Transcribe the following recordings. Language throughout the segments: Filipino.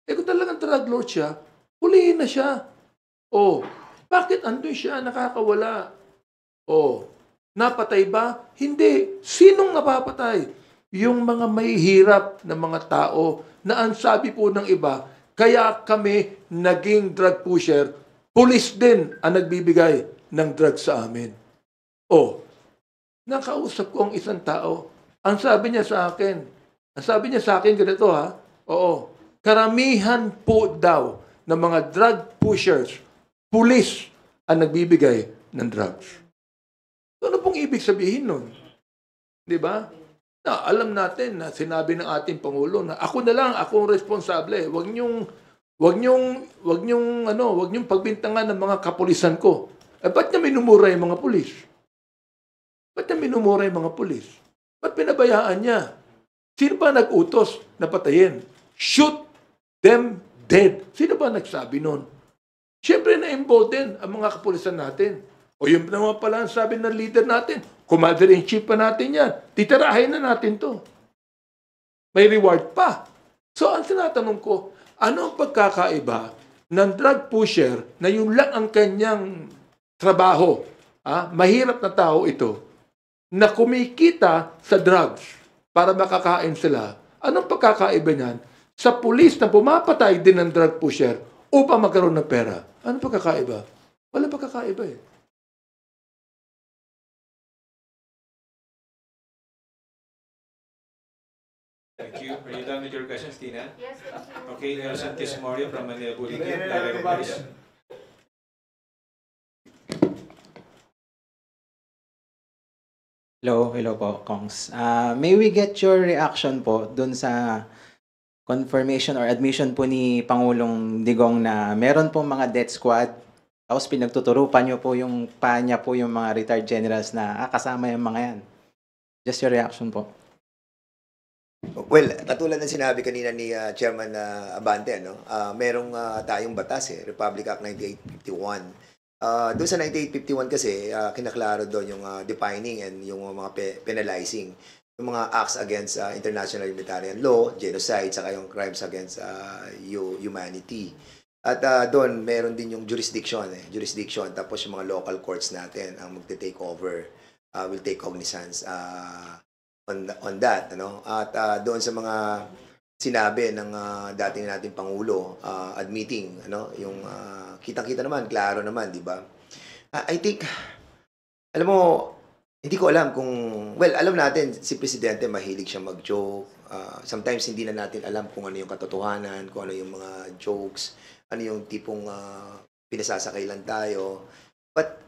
Eh kung talagang drug lord siya, hulihin na siya. Oh, bakit andun siya nakakawala? Oh, napatay ba? Hindi. Sinong napapatay? Yung mga mahihirap na mga tao na ang sabi po ng iba, kaya kami naging drug pusher, pulis din ang nagbibigay ng drug sa amin. Oh, nakausap ko ang isang tao. Ang sabi niya sa akin ganito ha, oo, karamihan po daw ng mga drug pushers, pulis ang nagbibigay ng drugs. Ano pong ibig sabihin nun? Di ba? Na, alam natin na sinabi ng ating Pangulo na ako na lang, ako ang responsable. Wag niyong pagbintangan ng mga kapulisan ko. Eh, ba't niya minumura yung mga pulis? Ba't niya minumura yung mga pulis? Ba't pinabayaan niya? Sino ba nag-utos na patayin? Shoot them dead. Sino ba nagsabi nun? Siyempre na-involved din ang mga kapulisan natin. O yun naman pala ang sabi ng leader natin, commander-in-chief pa natin yan. Titirahin na natin to. May reward pa. So ang tinatanong ko, ano ang pagkakaiba ng drug pusher na yun lang ang kanyang trabaho? Mahirap na tao ito na kumikita sa drugs para makakain sila. Anong pagkakaiba niyan sa pulis na pumapatay din ng drug pusher upang magkaroon ng pera? Anong pagkakaiba? Wala pagkakaiba eh. Thank you. Are you done with your questions, Tina? Yes, thank you. Okay, Nelson Tismorio from Manila Bulletin. I recognize. Hello po, Kongs. May we get your reaction po dun sa confirmation or admission po ni Pangulong Digong na meron po mga death squad, tapos pinagtuturupan niyo po yung niya po yung mga retired generals na kasama yung mga yan. Just your reaction po. Well, katulad ng sinabi kanina ni Chairman Abante, merong tayong batas Republic Act 9851. Doon sa 9851 kasi, kinaklaro doon yung defining and yung mga penalizing. Yung mga acts against international humanitarian law, genocide, saka yung crimes against humanity. At doon, meron din yung jurisdiction. Tapos yung mga local courts natin ang magte-take over, will take cognizance on that. At doon sa mga sinabi ng dating nating Pangulo, admitting, yung kitang-kita naman, klaro naman, di ba? I think, alam mo, hindi ko alam kung, well, alam natin, si Presidente mahilig siya mag-joke. Sometimes hindi na natin alam kung ano yung katotohanan, kung ano yung mga jokes, ano yung tipong pinasasakay lang tayo. But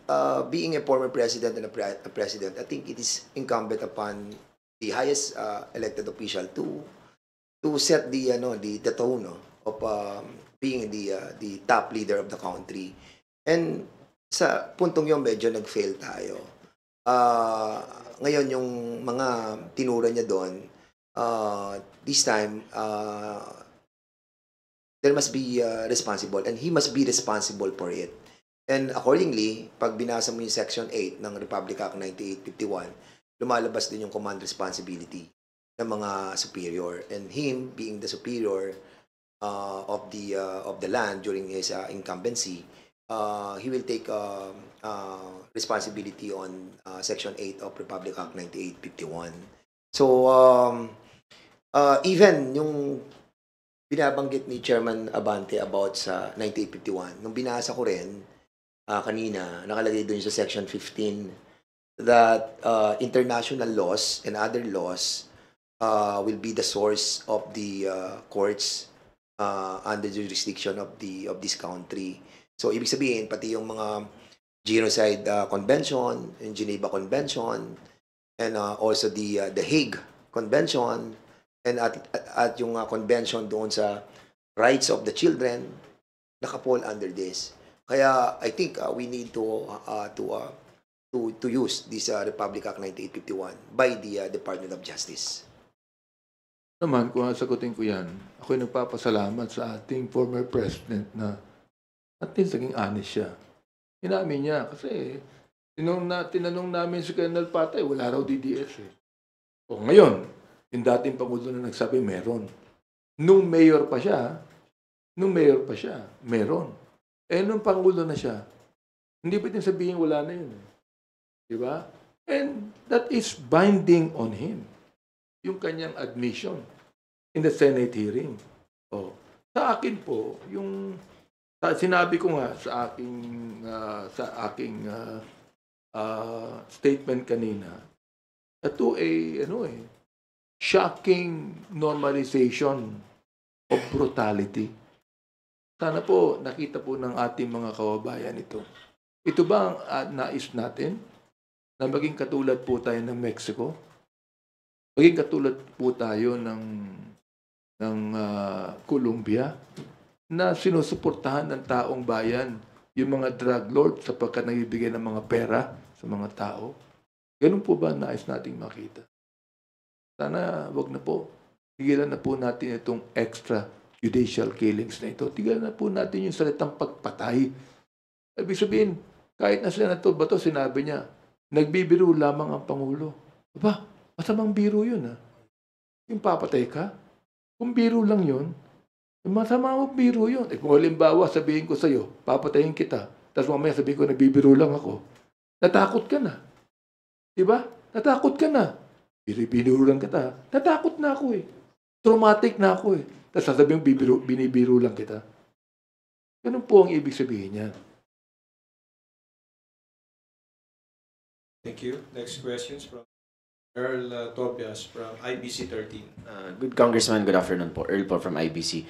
being a former president and a president, I think it is incumbent upon the highest elected official to set the tone of being the top leader of the country. And sa puntong yun, medyo nag-fail tayo. Ngayon, yung mga tinura niya doon, this time, there must be responsible and he must be responsible for it. And accordingly, pag binasa mo yung Section 8 ng Republic Act 9851, lumalabas din yung command responsibility ng mga superior. And him, being the superior of the land during his incumbency, he will take responsibility on Section 8 of Republic Act 9851. So, even yung binabanggit ni Chairman Abante about sa 9851, nung binasa ko rin kanina, nakalagay doon sa Section 15 that international laws and other laws will be the source of the courts under the jurisdiction of this country. So, ibig sabihin, pati yung mga Genocide Convention, yung Geneva Convention, and also the Hague Convention, and at yung convention doon sa rights of the children, nakapol under this. Kaya, I think we need to use this Republic Act 9851 by the Department of Justice. Naman, kung sagutin ko yan, ako'y nagpapasalamat sa ating former president na at least naging honest siya. Inamin niya kasi tinanong namin si Colonel Patay, wala raw DDS O ngayon, yung dating Pangulo na nagsabi, meron. Nung mayor pa siya, Nung mayor pa siya, meron. Nung Pangulo na siya, hindi pwedeng sabihin wala na yun. Di ba? And that is binding on him. Yung kanyang admission in the Senate hearing. Sa akin po, sinabi ko nga sa aking statement kanina, ito shocking normalization of brutality. Sana po nakita po ng ating mga kababayan ito. Ito ba ang nais natin? Na maging katulad po tayo ng Mexico? Maging katulad po tayo ng Colombia na sinusuportahan ng taong bayan yung mga drug lord sapagkat nagbibigay ng mga pera sa mga tao? Ganun po ba nais nating makita? Sana wag na po. Tigilan na po natin itong extra judicial killings na ito. Tigilan na po natin yung salitang pagpatay. Ibig sabihin, kahit na Senator Bato, sinabi niya, nagbibiro lamang ang Pangulo. Aba, masamang biro yun Yung papatay ka, kung biro lang yun, masama mo biro yun. Kung halimbawa, sabihin ko sa'yo, papatayin kita, tapos mamaya sabihin ko, nagbibiro lang ako, natakot ka na. Diba? Natakot ka na. Binibiro lang kita. Natakot na ako Traumatic na ako Tapos sasabihin, binibiro lang kita. Ganun po ang ibig sabihin niya. Thank you. Next questions from Earl Tobias from IBC 13. Good Congressman, good afternoon po. Earl po from IBC.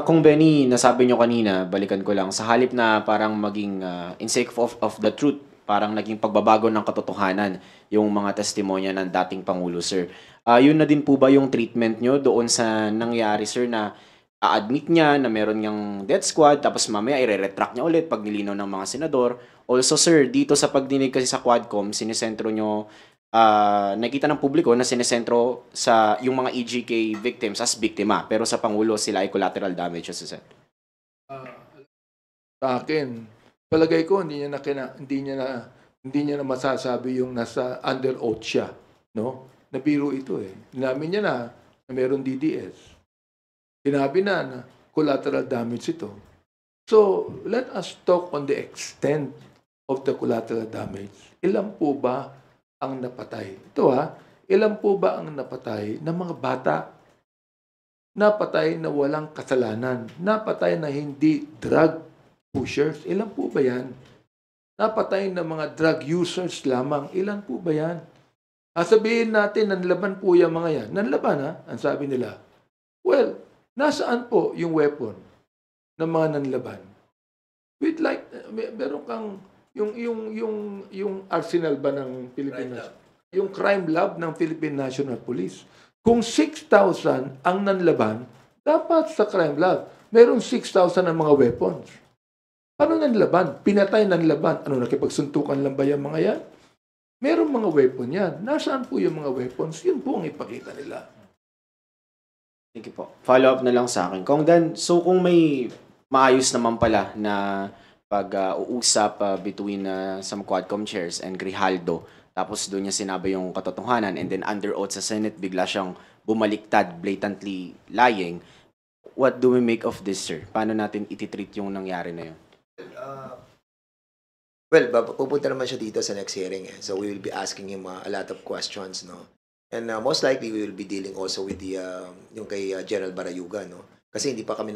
Kung Benny, nasabi nyo kanina, balikan ko lang, sa halip na parang maging in sake of the truth, parang naging pagbabago ng katotohanan yung mga testimonya ng dating Pangulo, sir. Yun na din po ba yung treatment nyo doon sa nangyari, sir, na a-admit niya na meron niyang death squad, tapos mamaya i-retract niya ulit pag nilinaw ng mga senador. Also, sir, dito sa pagdinig kasi sa Quadcom, sinesentro nyo, nakita ng publiko na sinesentro sa yung mga EJK victims as biktima, pero sa Pangulo sila ay collateral damages, sir. Sa akin, palagay ko hindi niya na masasabi yung nasa under oath siya, no? Nabiro ito Inamin niya na meron DDS. Sinabi na collateral damage ito. So, let us talk on the extent of the collateral damage. Ilan po ba ang napatay? Ito ilan po ba ang napatay ng mga bata? Napatay na walang kasalanan. Napatay na hindi drug pushers. Ilan po ba yan? Napatay na mga drug users lamang. Ilan po ba yan? Sabihin natin, nanlaban po yung mga yan. Nanlaban ang sabi nila. Well, nasaan po yung weapon ng mga nanlaban? With like, meron kang yung arsenal ba ng Philippine yung crime lab ng Philippine National Police. Kung 6,000 ang nanlaban, dapat sa crime lab, meron 6,000 ang mga weapons. Paano nanlaban? Pinatay nanlaban. Ano, nakipagsuntukan lang ba yung mga yan? Merong mga weapon yan. Nasaan po yung mga weapons? Yun po ang ipakita nila. Thank you po. Follow up na lang sa akin. Kung Dan, so kung may maayos naman pala na pag-uusap between some Quadcom chairs and Grijaldo, tapos doon niya sinabi yung katotohanan, and then under oath sa Senate, bigla siyang bumaliktad, blatantly lying, what do we make of this, sir? Paano natin ititreat yung nangyari na yun? Well, pupunta naman siya dito sa next hearing So we will be asking him a lot of questions, no? And most likely we will be dealing also with the yung kay General Barayuga, no? Kasi hindi pa kami